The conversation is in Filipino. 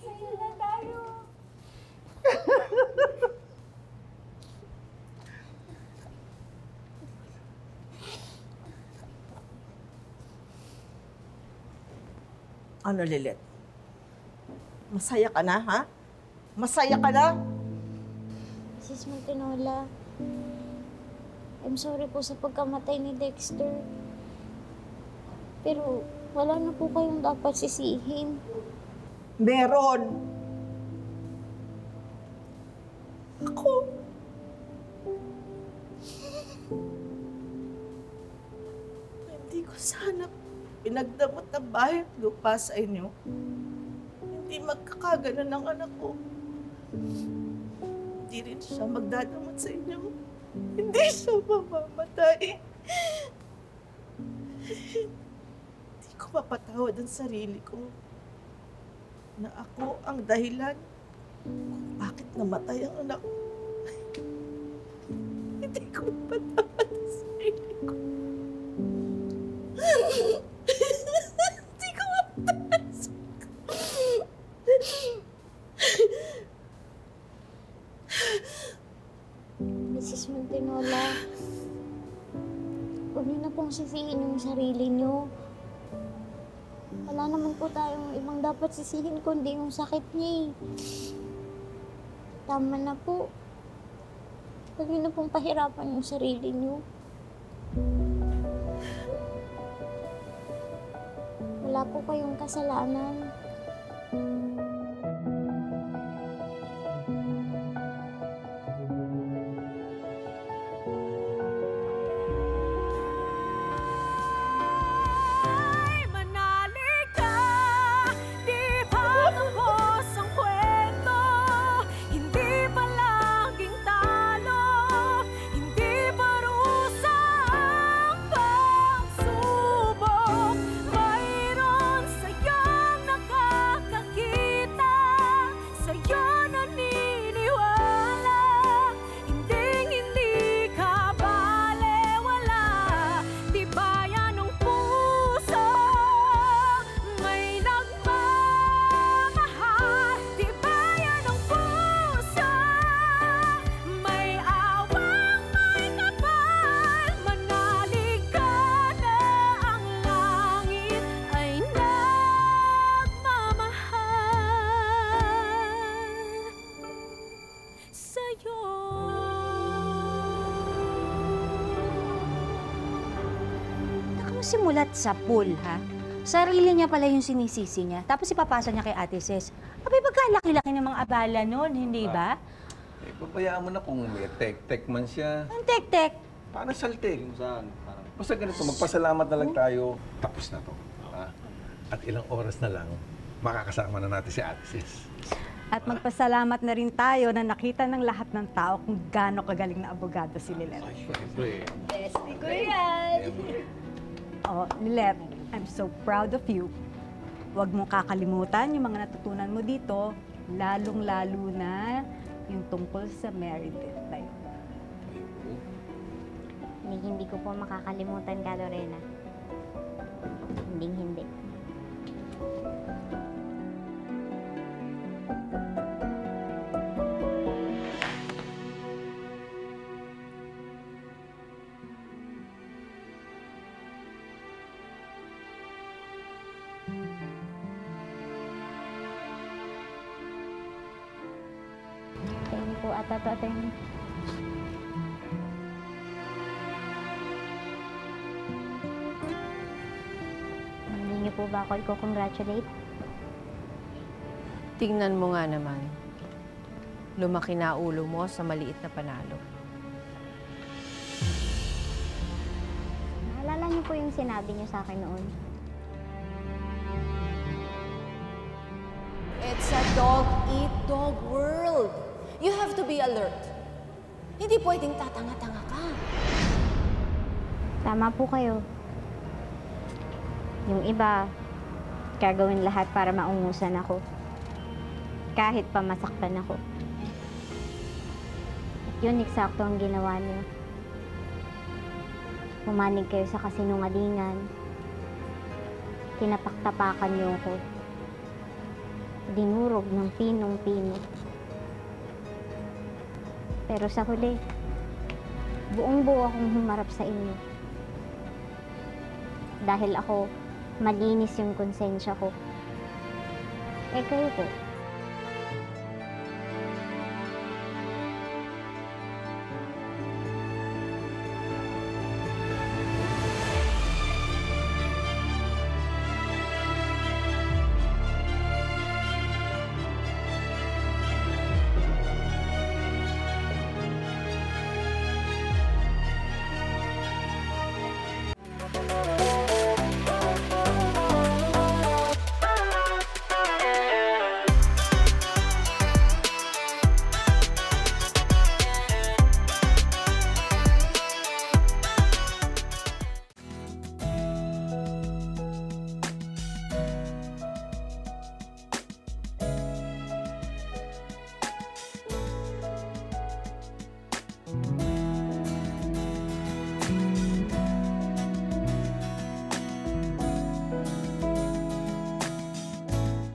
Masaya na tayo. Ano, Lilet? Masaya ka na, ha? Masaya ka na? Sis Montinola, I'm sorry po sa pagkamatay ni Dexter. Pero wala na po kayong dapat sisihin. Meron. Ako. Hindi ko sana pinagdamot ng bahay at lupa sa inyo. Hindi magkakaganon ng anak ko. Hindi rin siya magdadamot sa inyo. Hindi siya mamamatay. Hindi ko mapatawad ang sarili ko na ako ang dahilan kung bakit namatay ang anak ko. Hindi ko mapatawad ang sarili ko. Hindi ko mapatawad ang sarili ko. Mrs. Montinola, huwag niyo na pong sisihin yung sarili niyo. Wala naman po tayong ibang dapat sisihin kundi yung sakit niya eh. Tama na po. Huwag niyo na pong pahirapan yung sarili niyo. Wala po kayong kasalanan. Simulat sa pool, ha? Sarili niya pala yung sinisisi niya. Tapos ipapasa niya kay Ate Ces. Abay, pagkalaki-laki ng mga abala noon, hindi ba? Eh, pabayaan mo na kung may tek-tek man siya. Ang tek-tek. Paano saltik? Saan? Parang... Basta ganito, magpasalamat na lang tayo. Tapos na to. Ha? At ilang oras na lang, makakasama na natin si Ate Ces. At magpasalamat na rin tayo na nakita ng lahat ng tao kung gaano kagaling na abogado si Lilet. Siyempre. Yes, ni Kuya. Oh, Lilet, I'm so proud of you. Huwag mong kakalimutan yung mga natutunan mo dito, lalong-lalo na yung tungkol sa Meredith na yun. Hindi ko po makakalimutan ka, Lorena. Hindi. Tingin po ata to, attorney. Hindi niyo po ba ako i-congratulate? Tingnan mo nga naman. Lumaki na ulo mo sa maliit na panalo. Naalala niyo po yung sinabi niyo sa akin noon? It's a dog-eat-dog world. You have to be alert. Hindi pwedeng tatanga-tanga ka. Tama po kayo. Yung iba, gagawin lahat para maungusan ako. Kahit pa masaktan ako. At yun, eksakto ang ginawa niyo. Pumanig kayo sa kasinungalingan. Tinapak-tapakan niyo ako. dinurog ng pinong-pino. Pero sa huli, buong-buo akong humarap sa inyo. Dahil ako, malinis yung konsensya ko. Eh kayo po,